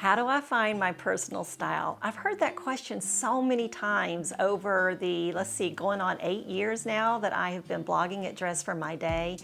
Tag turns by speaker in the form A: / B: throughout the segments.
A: How do I find my personal style? I've heard that question so many times over the, going on 8 years now that I have been blogging at Dress for My Day.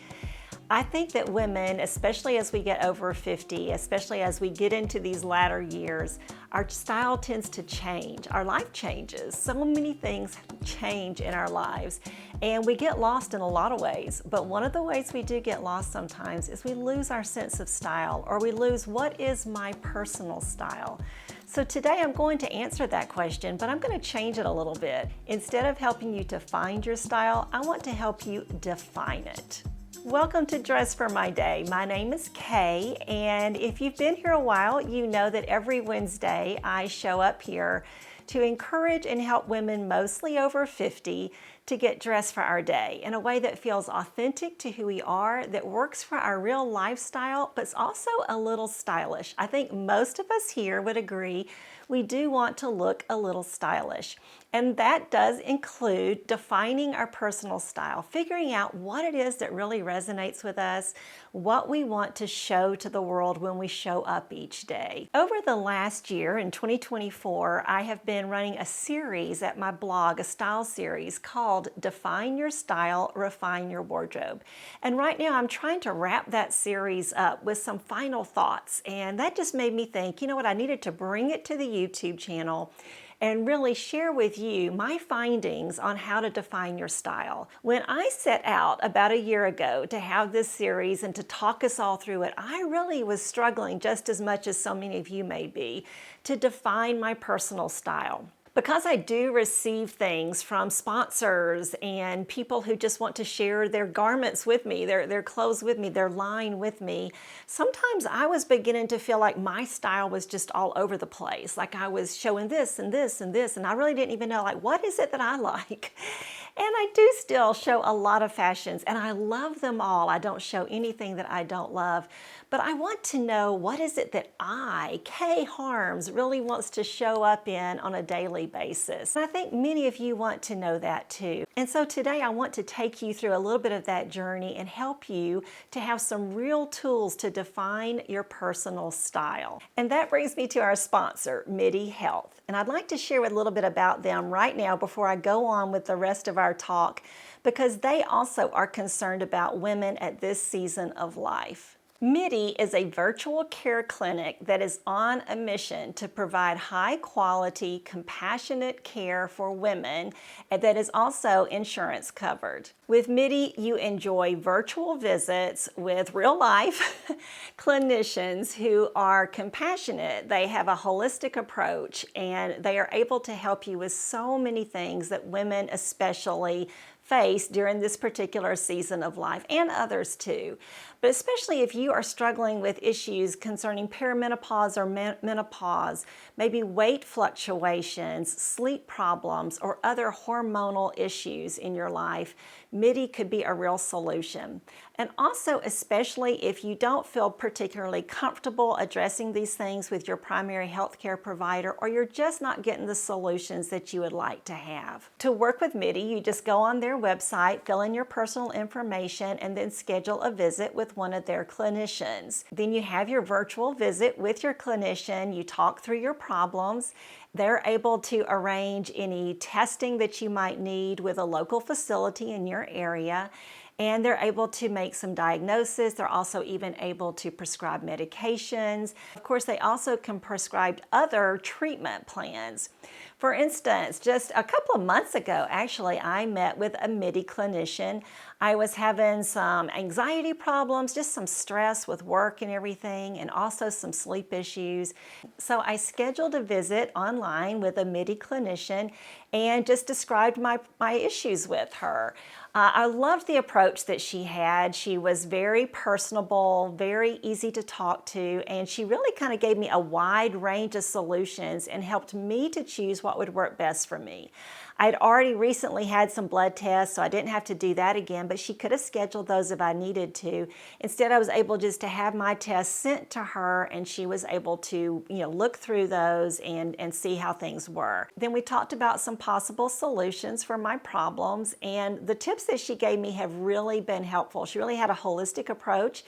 A: I think that women, especially as we get over 50, especially as we get into these latter years, our style tends to change. Our life changes. So many things change in our lives, and we get lost in a lot of ways. But one of the ways we do get lost sometimes is we lose our sense of style, or we lose what is my personal style. So today I'm going to answer that question, but I'm going to change it a little bit. Instead of helping you to find your style, I want to help you define it. Welcome to Dress for My Day. My name is Kay, and if you've been here a while, you know that every Wednesday I show up here to encourage and help women mostly over 50 to get dressed for our day in a way that feels authentic to who we are, that works for our real lifestyle, but it's also a little stylish. I think most of us here would agree we do want to look a little stylish. And that does include defining our personal style, figuring out what it is that really resonates with us, what we want to show to the world when we show up each day. Over the last year, in 2024, I have been running a series at my blog, a style series called Define Your Style, Refine Your Wardrobe. And right now I'm trying to wrap that series up with some final thoughts. And that just made me think, you know what, I needed to bring it to the YouTube channel and really share with you my findings on how to define your style. When I set out about a year ago to have this series and to talk us all through it, I really was struggling just as much as so many of you may be to define my personal style. Because I do receive things from sponsors and people who just want to share their garments with me, their clothes with me, their line with me, sometimes I was beginning to feel like my style was just all over the place. Like I was showing this and this and this, and I really didn't even know, like, what is it that I like? And I do still show a lot of fashions, and I love them all. I don't show anything that I don't love. But I want to know, what is it that I, Kay Harms, really wants to show up in on a daily basis? And I think many of you want to know that too. And so today I want to take you through a little bit of that journey and help you to have some real tools to define your personal style. And that brings me to our sponsor, Midi Health. And I'd like to share a little bit about them right now before I go on with the rest of our talk, because they also are concerned about women at this season of life. Midi is a virtual care clinic that is on a mission to provide high-quality, compassionate care for women that is also insurance covered. With Midi, you enjoy virtual visits with real-life clinicians who are compassionate. They have a holistic approach, and they are able to help you with so many things that women especially face during this particular season of life, and others too. But especially if you are struggling with issues concerning perimenopause or menopause, maybe weight fluctuations, sleep problems, or other hormonal issues in your life, Midi could be a real solution. And also, especially if you don't feel particularly comfortable addressing these things with your primary healthcare provider, or you're just not getting the solutions that you would like to have. To work with Midi, you just go on their website, fill in your personal information, and then schedule a visit with one of their clinicians. Then you have your virtual visit with your clinician. You talk through your problems. They're able to arrange any testing that you might need with a local facility in your area, and they're able to make some diagnosis. They're also even able to prescribe medications. Of course, they also can prescribe other treatment plans. For instance, just a couple of months ago, actually, I met with a Midi clinician. I was having some anxiety problems, just some stress with work and everything, and also some sleep issues. So I scheduled a visit online with a Midi clinician and just described my issues with her. I loved the approach that she had. She was very personable, very easy to talk to, and she really kind of gave me a wide range of solutions and helped me to choose what would work best for me. I'd already recently had some blood tests, so I didn't have to do that again, but she could have scheduled those if I needed to. Instead, I was able just to have my tests sent to her, and she was able to, look through those and see how things were. Then we talked about some possible solutions for my problems, and the tips that she gave me have really been helpful. She really had a holistic approach,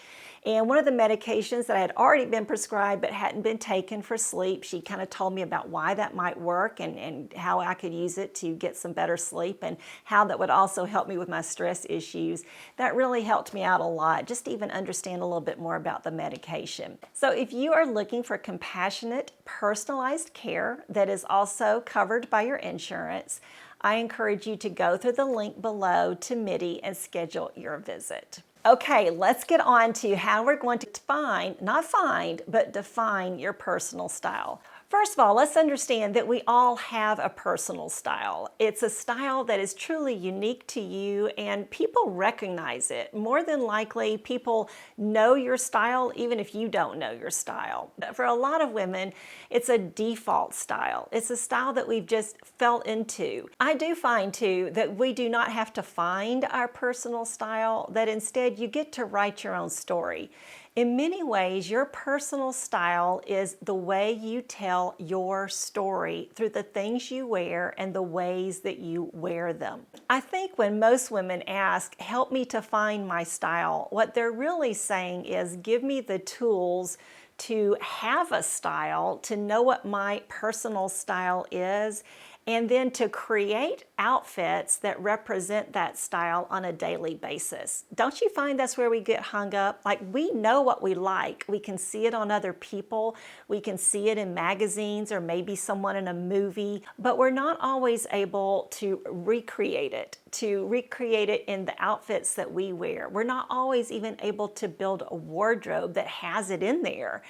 A: And one of the medications that I had already been prescribed but hadn't been taken for sleep, she kind of told me about why that might work and how I could use it to get some better sleep and how that would also help me with my stress issues. That really helped me out a lot, just to even understand a little bit more about the medication. So if you are looking for compassionate, personalized care that is also covered by your insurance, I encourage you to go through the link below to Midi and schedule your visit. Okay, let's get on to how we're going to define, not find, but define your personal style. First of all, let's understand that we all have a personal style. It's a style that is truly unique to you and people recognize it. More than likely, people know your style even if you don't know your style. But for a lot of women, it's a default style. It's a style that we've just fell into. I do find too that we do not have to find our personal style, that instead you get to write your own story. In many ways, your personal style is the way you tell your story through the things you wear and the ways that you wear them. I think when most women ask, help me to find my style, what they're really saying is, give me the tools to have a style, to know what my personal style is, and then to create outfits that represent that style on a daily basis. Don't you find that's where we get hung up? Like, we know what we like. We can see it on other people. We can see it in magazines or maybe someone in a movie, but we're not always able to recreate it in the outfits that we wear. We're not always even able to build a wardrobe that has it in there.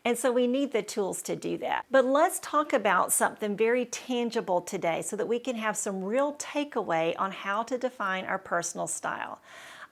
A: And so we need the tools to do that. But let's talk about something very tangible today so that we can have some real takeaway on how to define our personal style.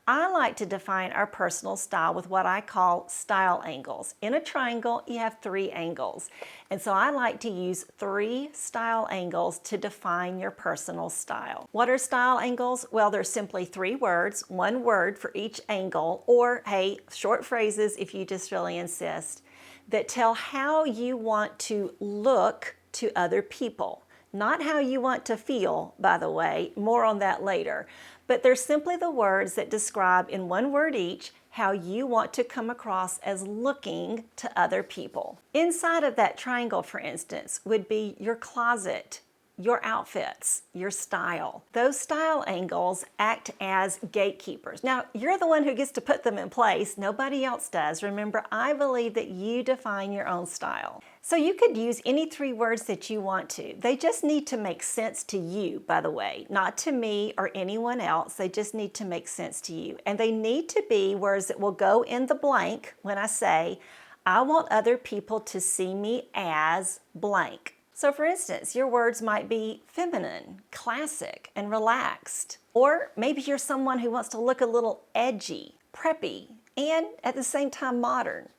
A: I like to define our personal style with what I call style angles. In a triangle, you have 3 angles. And so I like to use 3 style angles to define your personal style. What are style angles? Well, they're simply 3 words, 1 word for each angle, or hey, short phrases if you just really insist, that tell how you want to look to other people. Not how you want to feel, by the way, more on that later. But they're simply the words that describe in 1 word each how you want to come across as looking to other people. Inside of that triangle, for instance, would be your closet, your outfits, your style. Those style angles act as gatekeepers. Now, you're the one who gets to put them in place. Nobody else does. Remember, I believe that you define your own style. So you could use any 3 words that you want to. They just need to make sense to you, by the way, not to me or anyone else. They just need to make sense to you. And they need to be words that will go in the blank when I say, I want other people to see me as blank. So for instance, your words might be feminine, classic, and relaxed. Or maybe you're someone who wants to look a little edgy, preppy, and at the same time modern.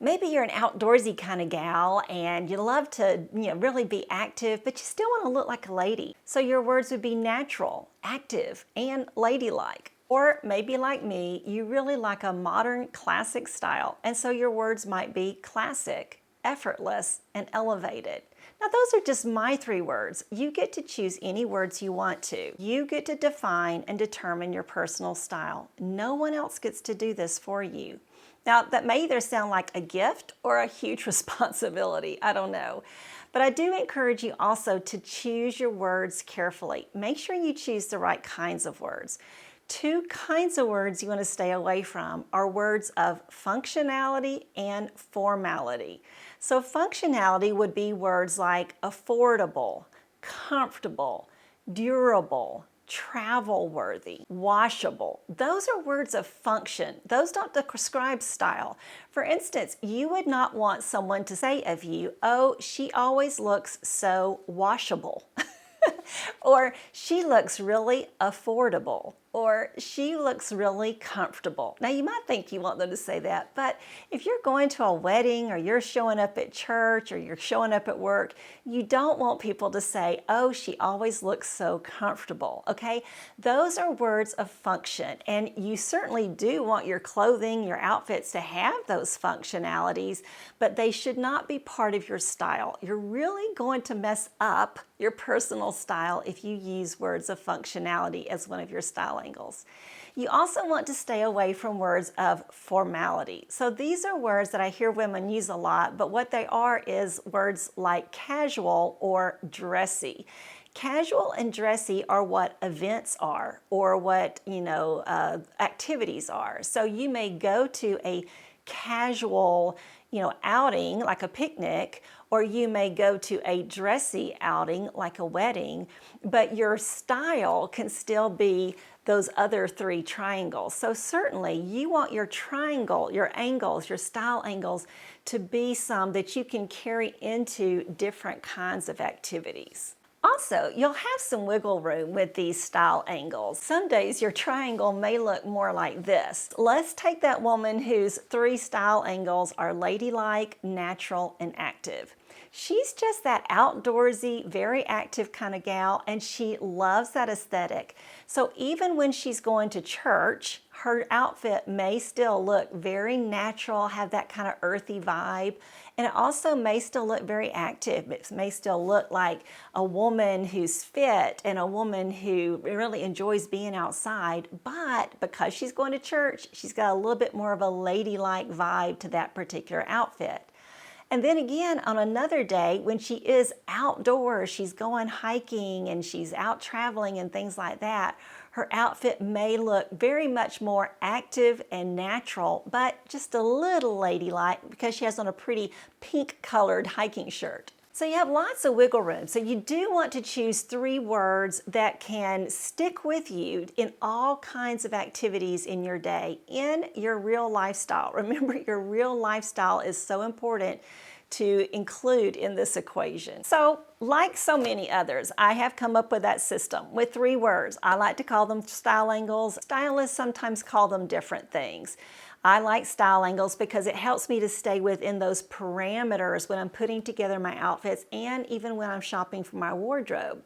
A: Maybe you're an outdoorsy kind of gal and you love to, really be active, but you still want to look like a lady. So your words would be natural, active, and ladylike. Or maybe like me, you really like a modern classic style, and so your words might be classic, effortless, and elevated. Now those are just my 3 words. You get to choose any words you want to. You get to define and determine your personal style. No one else gets to do this for you. Now that may either sound like a gift or a huge responsibility, I don't know. But I do encourage you also to choose your words carefully. Make sure you choose the right kinds of words. 2 kinds of words you want to stay away from are words of functionality and formality. So functionality would be words like affordable, comfortable, durable, travel-worthy, washable. Those are words of function. Those don't describe style. For instance, you would not want someone to say of you, oh, she always looks so washable. Or she looks really affordable, or she looks really comfortable. Now you might think you want them to say that, but if you're going to a wedding or you're showing up at church or you're showing up at work, you don't want people to say, oh, she always looks so comfortable, okay? Those are words of function, and you certainly do want your clothing, your outfits to have those functionalities, but they should not be part of your style. You're really going to mess up your personal style if you use words of functionality as one of your style style angles. You also want to stay away from words of formality. So these are words that I hear women use a lot, but what they are is words like casual or dressy. Casual and dressy are what events are, or what, activities are. So you may go to a casual, outing like a picnic, or you may go to a dressy outing like a wedding, but your style can still be those other three triangles. So certainly you want your triangle, your angles, your style angles to be some that you can carry into different kinds of activities. Also, you'll have some wiggle room with these style angles. Some days your triangle may look more like this. Let's take that woman whose three style angles are ladylike, natural, and active. She's just that outdoorsy, very active kind of gal, and she loves that aesthetic. So even when she's going to church, her outfit may still look very natural, have that kind of earthy vibe, and it also may still look very active. It may still look like a woman who's fit and a woman who really enjoys being outside, but because she's going to church, she's got a little bit more of a ladylike vibe to that particular outfit. And then again, on another day, when she is outdoors, she's going hiking and she's out traveling and things like that, her outfit may look very much more active and natural, but just a little ladylike because she has on a pretty pink-colored hiking shirt. So you have lots of wiggle room. So you do want to choose three words that can stick with you in all kinds of activities in your day, in your real lifestyle. Remember, your real lifestyle is so important to include in this equation. So, like so many others, I have come up with that system with three words. I like to call them style angles. Stylists sometimes call them different things. I like style angles because it helps me to stay within those parameters when I'm putting together my outfits and even when I'm shopping for my wardrobe.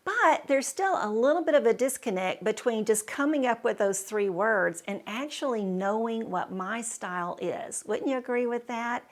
A: But there's still a little bit of a disconnect between just coming up with those three words and actually knowing what my style is. Wouldn't you agree with that?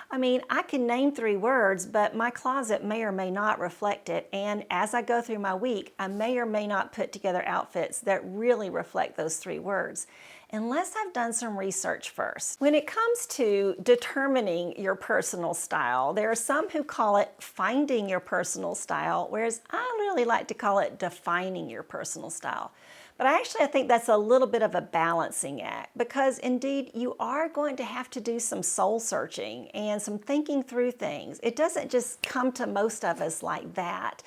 A: I mean, I can name three words, but my closet may or may not reflect it. And as I go through my week, I may or may not put together outfits that really reflect those three words, unless I've done some research first. When it comes to determining your personal style, there are some who call it finding your personal style, whereas I really like to call it defining your personal style. But I think that's a little bit of a balancing act, because indeed you are going to have to do some soul searching and some thinking through things. It doesn't just come to most of us like that.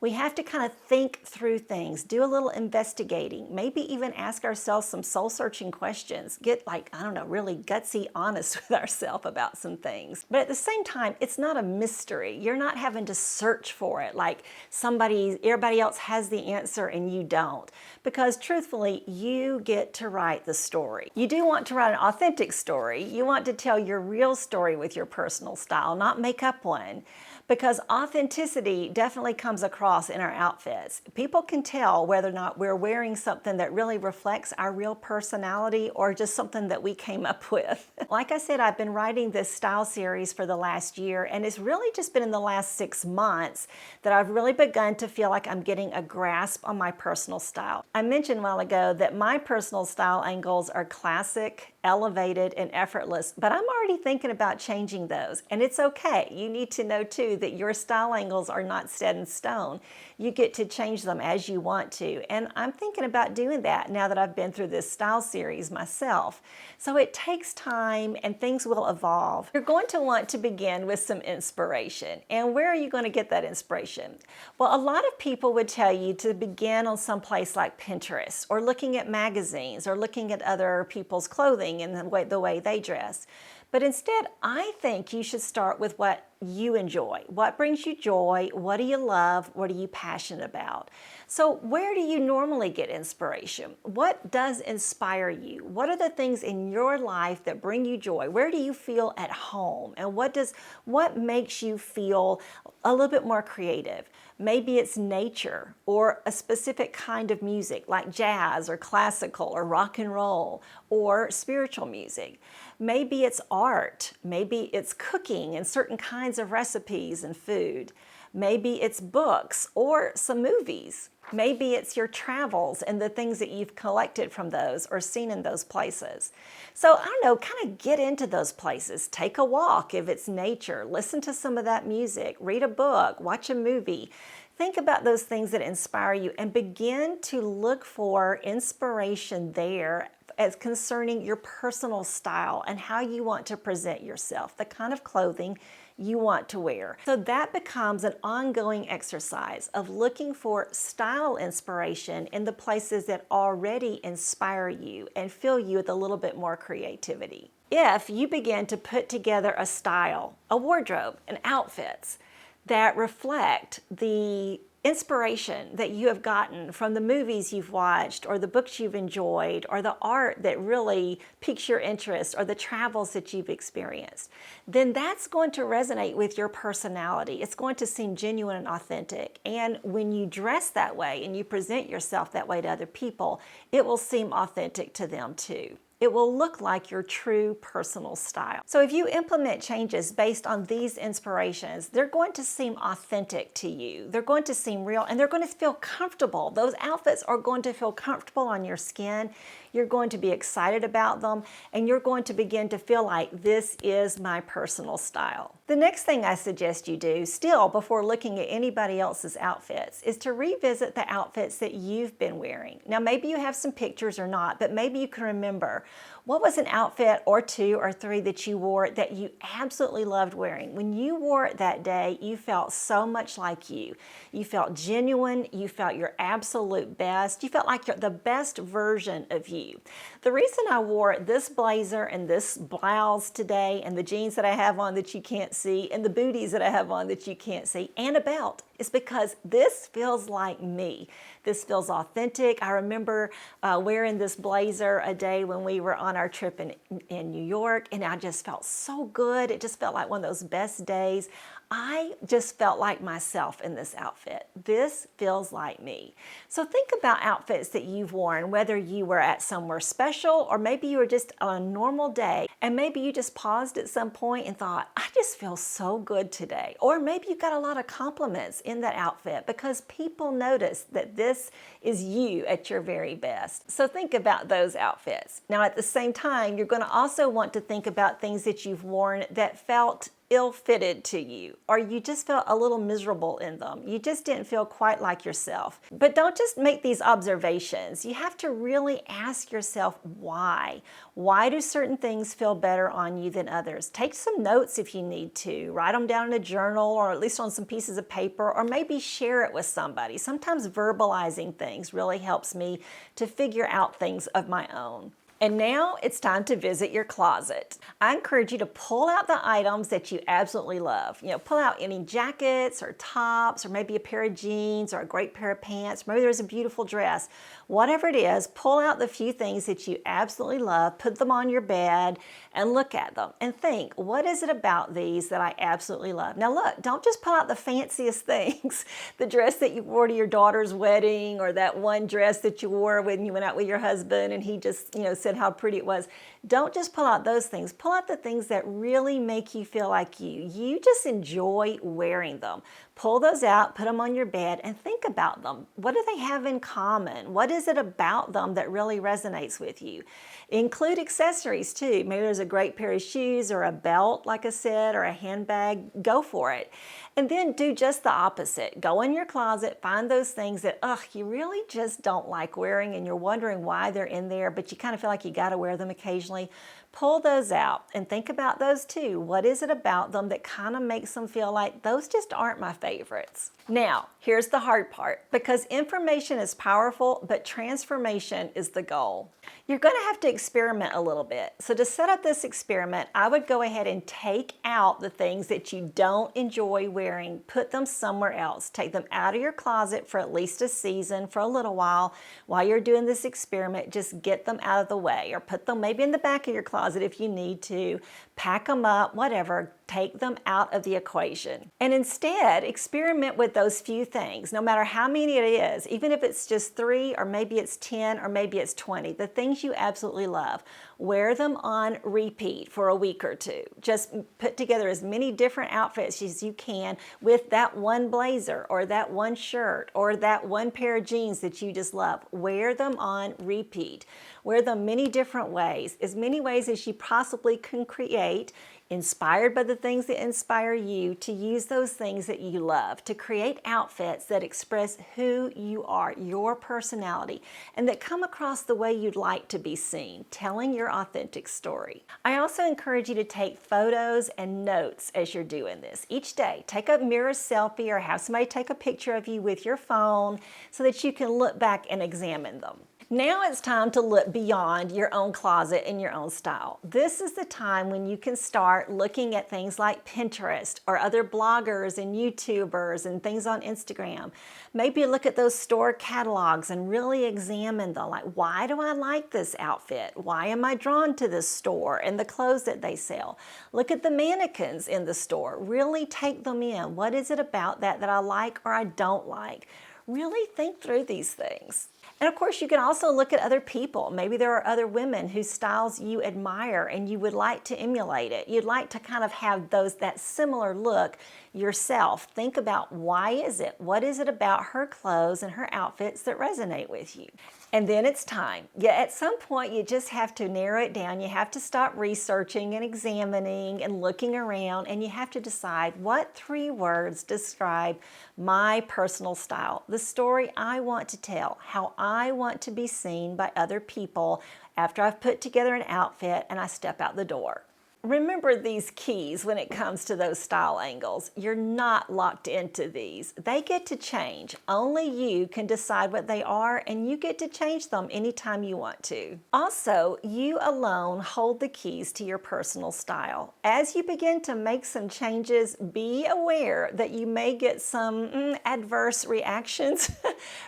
A: We have to kind of think through things, do a little investigating, maybe even ask ourselves some soul-searching questions, get really gutsy honest with ourselves about some things. But at the same time, it's not a mystery. You're not having to search for it like everybody else has the answer and you don't. Because truthfully, you get to write the story. You do want to write an authentic story. You want to tell your real story with your personal style, not make up one. Because authenticity definitely comes across in our outfits. People can tell whether or not we're wearing something that really reflects our real personality or just something that we came up with. Like I said, I've been writing this style series for the last year, and it's really just been in the last 6 months that I've really begun to feel like I'm getting a grasp on my personal style. I mentioned a while ago that my personal style angles are classic, elevated, and effortless, but I'm already thinking about changing those, and it's okay. You need to know too that your style angles are not set in stone. You get to change them as you want to, and I'm thinking about doing that now that I've been through this style series myself. So it takes time and things will evolve. You're going to want to begin with some inspiration. And where are you going to get that inspiration? Well, a lot of people would tell you to begin on some place like Pinterest, or looking at magazines, or looking at other people's clothing and the way they dress. But instead, I think you should start with what you enjoy. What brings you joy? What do you love? What are you passionate about? So where do you normally get inspiration? What does inspire you? What are the things in your life that bring you joy? Where do you feel at home? And what makes you feel a little bit more creative? Maybe it's nature or a specific kind of music like jazz or classical or rock and roll or spiritual music. Maybe it's art. Maybe it's cooking and certain kinds of recipes and food. Maybe it's books or some movies. Maybe it's your travels and the things that you've collected from those or seen in those places. So I don't know, kind of get into those places. Take a walk if it's nature. Listen to some of that music. Read a book. Watch a movie. Think about those things that inspire you and begin to look for inspiration there as concerning your personal style and how you want to present yourself, the kind of clothing you want to wear. So that becomes an ongoing exercise of looking for style inspiration in the places that already inspire you and fill you with a little bit more creativity. If you begin to put together a style, a wardrobe, and outfits that reflect the inspiration that you have gotten from the movies you've watched or the books you've enjoyed or the art that really piques your interest or the travels that you've experienced, then that's going to resonate with your personality. It's going to seem genuine and authentic. And when you dress that way and you present yourself that way to other people, it will seem authentic to them too. It will look like your true personal style. So if you implement changes based on these inspirations, they're going to seem authentic to you. They're going to seem real and they're going to feel comfortable. Those outfits are going to feel comfortable on your skin. You're going to be excited about them and you're going to begin to feel like this is my personal style. The next thing I suggest you do, still before looking at anybody else's outfits, is to revisit the outfits that you've been wearing. Now maybe you have some pictures or not, but maybe you can remember what was an outfit or two or three that you wore that you absolutely loved wearing. When you wore it that day, you felt so much like you. You felt genuine, you felt your absolute best, you felt like you're the best version of you. The reason I wore this blazer and this blouse today and the jeans that I have on that you can't see and the booties that I have on that you can't see and a belt is because this feels like me. This feels authentic. I remember wearing this blazer a day when we were on our trip in New York, and I just felt so good. It just felt like one of those best days. I just felt like myself in this outfit. This feels like me. So think about outfits that you've worn, whether you were at somewhere special or maybe you were just on a normal day and maybe you just paused at some point and thought, I just feel so good today. Or maybe you got a lot of compliments in that outfit because people notice that this is you at your very best. So think about those outfits. Now at the same time, you're going to also want to think about things that you've worn that felt ill-fitted to you, or you just felt a little miserable in them. You just didn't feel quite like yourself. But don't just make these observations. You have to really ask yourself why. Why do certain things feel better on you than others? Take some notes if you need to. Write them down in a journal or at least on some pieces of paper, or maybe share it with somebody. Sometimes verbalizing things really helps me to figure out things of my own. And now it's time to visit your closet. I encourage you to pull out the items that you absolutely love. Pull out any jackets or tops or maybe a pair of jeans or a great pair of pants. Maybe there's a beautiful dress. Whatever it is, pull out the few things that you absolutely love, put them on your bed and look at them and think, what is it about these that I absolutely love? Now look, don't just pull out the fanciest things. The dress that you wore to your daughter's wedding or that one dress that you wore when you went out with your husband and he just, said how pretty it was. Don't just pull out those things. Pull out the things that really make you feel like you. You just enjoy wearing them. Pull those out, put them on your bed, and think about them. What do they have in common? What is it about them that really resonates with you? Include accessories too. Maybe there's a great pair of shoes or a belt, like I said, or a handbag. Go for it. And then do just the opposite. Go in your closet, find those things that, you really just don't like wearing and you're wondering why they're in there, but you kind of feel like you got to wear them occasionally. Pull those out and think about those too. What is it about them that kind of makes them feel like those just aren't my favorites? Now, here's the hard part, because information is powerful, but transformation is the goal. You're going to have to experiment a little bit. So to set up this experiment, I would go ahead and take out the things that you don't enjoy wearing, put them somewhere else. Take them out of your closet for at least a season, for a little while you're doing this experiment. Just get them out of the way, or put them maybe in the back of your closet if you need to. Pack them up, whatever. Take them out of the equation. And instead, experiment with those few things, no matter how many it is, even if it's just 3, or maybe it's 10, or maybe it's 20, the things you absolutely love. Wear them on repeat for a week or two. Just put together as many different outfits as you can with that one blazer, or that one shirt, or that one pair of jeans that you just love. Wear them on repeat. Wear them many different ways, as many ways as you possibly can create, inspired by the things that inspire you, to use those things that you love, to create outfits that express who you are, your personality, and that come across the way you'd like to be seen, telling your authentic story. I also encourage you to take photos and notes as you're doing this. Each day, take a mirror selfie or have somebody take a picture of you with your phone so that you can look back and examine them. Now it's time to look beyond your own closet and your own style. This is the time when you can start looking at things like Pinterest or other bloggers and YouTubers and things on Instagram. Maybe look at those store catalogs and really examine them. Like, why do I like this outfit? Why am I drawn to this store and the clothes that they sell? Look at the mannequins in the store. Really take them in. What is it about that I like or I don't like? Really think through these things. And of course, you can also look at other people. Maybe there are other women whose styles you admire and you would like to emulate it. You'd like to kind of have that similar look yourself. Think about, why is it? What is it about her clothes and her outfits that resonate with you? And then it's time. Yeah, at some point you just have to narrow it down. You have to stop researching and examining and looking around, and you have to decide, what 3 words describe my personal style, the story I want to tell, how I want to be seen by other people after I've put together an outfit and I step out the door. Remember these keys when it comes to those style angles. You're not locked into these. They get to change. Only you can decide what they are, and you get to change them anytime you want to. Also, you alone hold the keys to your personal style. As you begin to make some changes, be aware that you may get some adverse reactions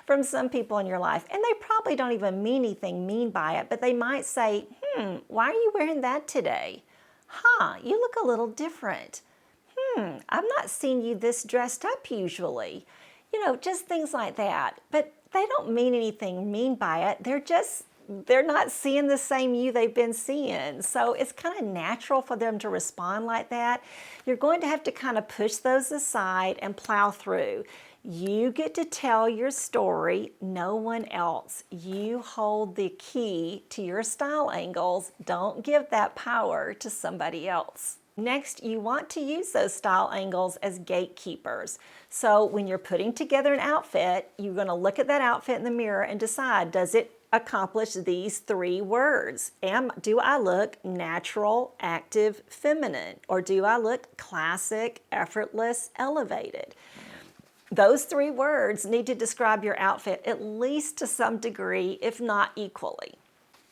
A: from some people in your life. And they probably don't even mean anything mean by it, but they might say, why are you wearing that today? You look a little different. I've not seen you this dressed up usually. Just things like that. But they don't mean anything mean by it. They're not seeing the same you they've been seeing. So it's kind of natural for them to respond like that. You're going to have to kind of push those aside and plow through. You get to tell your story, no one else. You hold the key to your style angles. Don't give that power to somebody else. Next, you want to use those style angles as gatekeepers. So when you're putting together an outfit, you're going to look at that outfit in the mirror and decide, does it accomplish these 3 words? Do I look natural, active, feminine? Or do I look classic, effortless, elevated? Those 3 words need to describe your outfit at least to some degree, if not equally.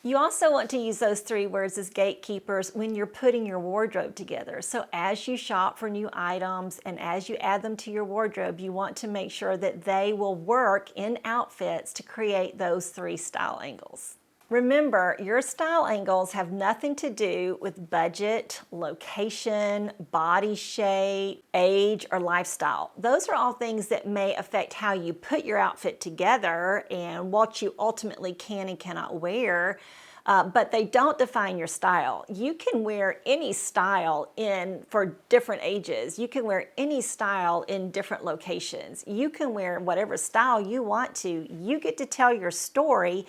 A: You also want to use those 3 words as gatekeepers when you're putting your wardrobe together. So as you shop for new items and as you add them to your wardrobe, you want to make sure that they will work in outfits to create those 3 style angles. Remember, your style angles have nothing to do with budget, location, body shape, age, or lifestyle. Those are all things that may affect how you put your outfit together and what you ultimately can and cannot wear, but they don't define your style. You can wear any style for different ages. You can wear any style in different locations. You can wear whatever style you want to. You get to tell your story.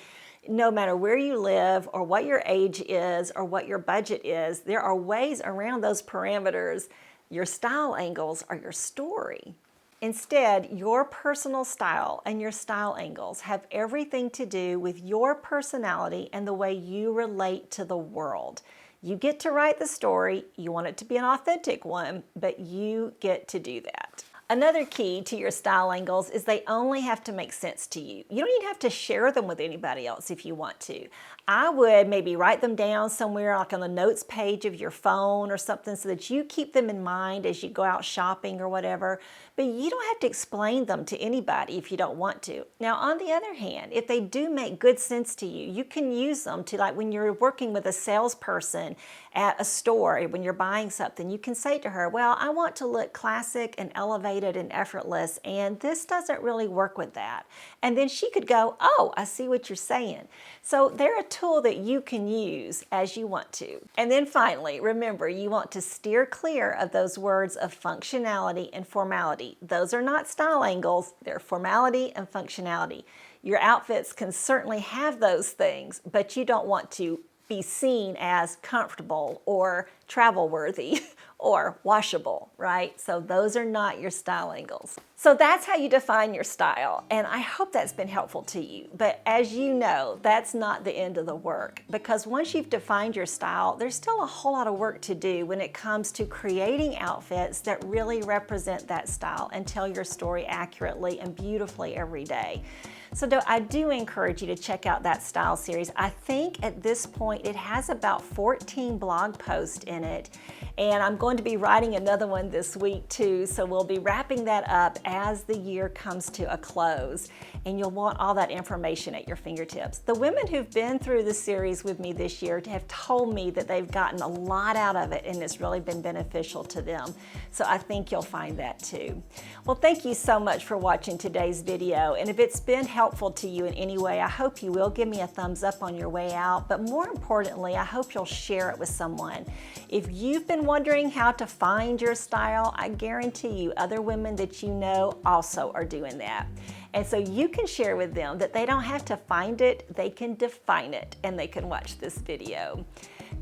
A: No matter where you live or what your age is or what your budget is, there are ways around those parameters. Your style angles are your story. Instead, your personal style and your style angles have everything to do with your personality and the way you relate to the world. You get to write the story. You want it to be an authentic one, but you get to do that. Another key to your style angles is they only have to make sense to you. You don't even have to share them with anybody else if you want to. I would maybe write them down somewhere like on the notes page of your phone or something so that you keep them in mind as you go out shopping or whatever, but you don't have to explain them to anybody if you don't want to. Now, on the other hand, if they do make good sense to you, you can use them to, like when you're working with a salesperson at a store, when you're buying something, you can say to her, well, I want to look classic and elevated and effortless, and this doesn't really work with that. And then she could go, oh, I see what you're saying. So they're a tool that you can use as you want to. And then finally, remember, you want to steer clear of those words of functionality and formality. Those are not style angles, they're formality and functionality. Your outfits can certainly have those things, but you don't want to be seen as comfortable or travel worthy or washable, right? So those are not your style angles. So that's how you define your style, and I hope that's been helpful to you. But as you know, that's not the end of the work, because once you've defined your style, there's still a whole lot of work to do when it comes to creating outfits that really represent that style and tell your story accurately and beautifully every day. So I do encourage you to check out that style series. I think at this point it has about 14 blog posts in it, and I'm going to be writing another one this week too, so we'll be wrapping that up as the year comes to a close, and you'll want all that information at your fingertips. The women who've been through the series with me this year have told me that they've gotten a lot out of it and it's really been beneficial to them. So I think you'll find that too. Well, thank you so much for watching today's video, and if it's been helpful to you in any way, I hope you will give me a thumbs up on your way out, but more importantly, I hope you'll share it with someone. If you've been wondering how to find your style, I guarantee you other women that you know also are doing that. And so you can share with them that they don't have to find it, they can define it, and they can watch this video.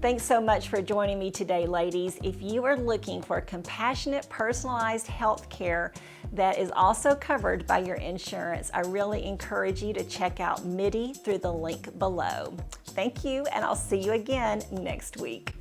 A: Thanks so much for joining me today, ladies. If you are looking for compassionate, personalized health care that is also covered by your insurance, I really encourage you to check out Midi through the link below. Thank you, and I'll see you again next week.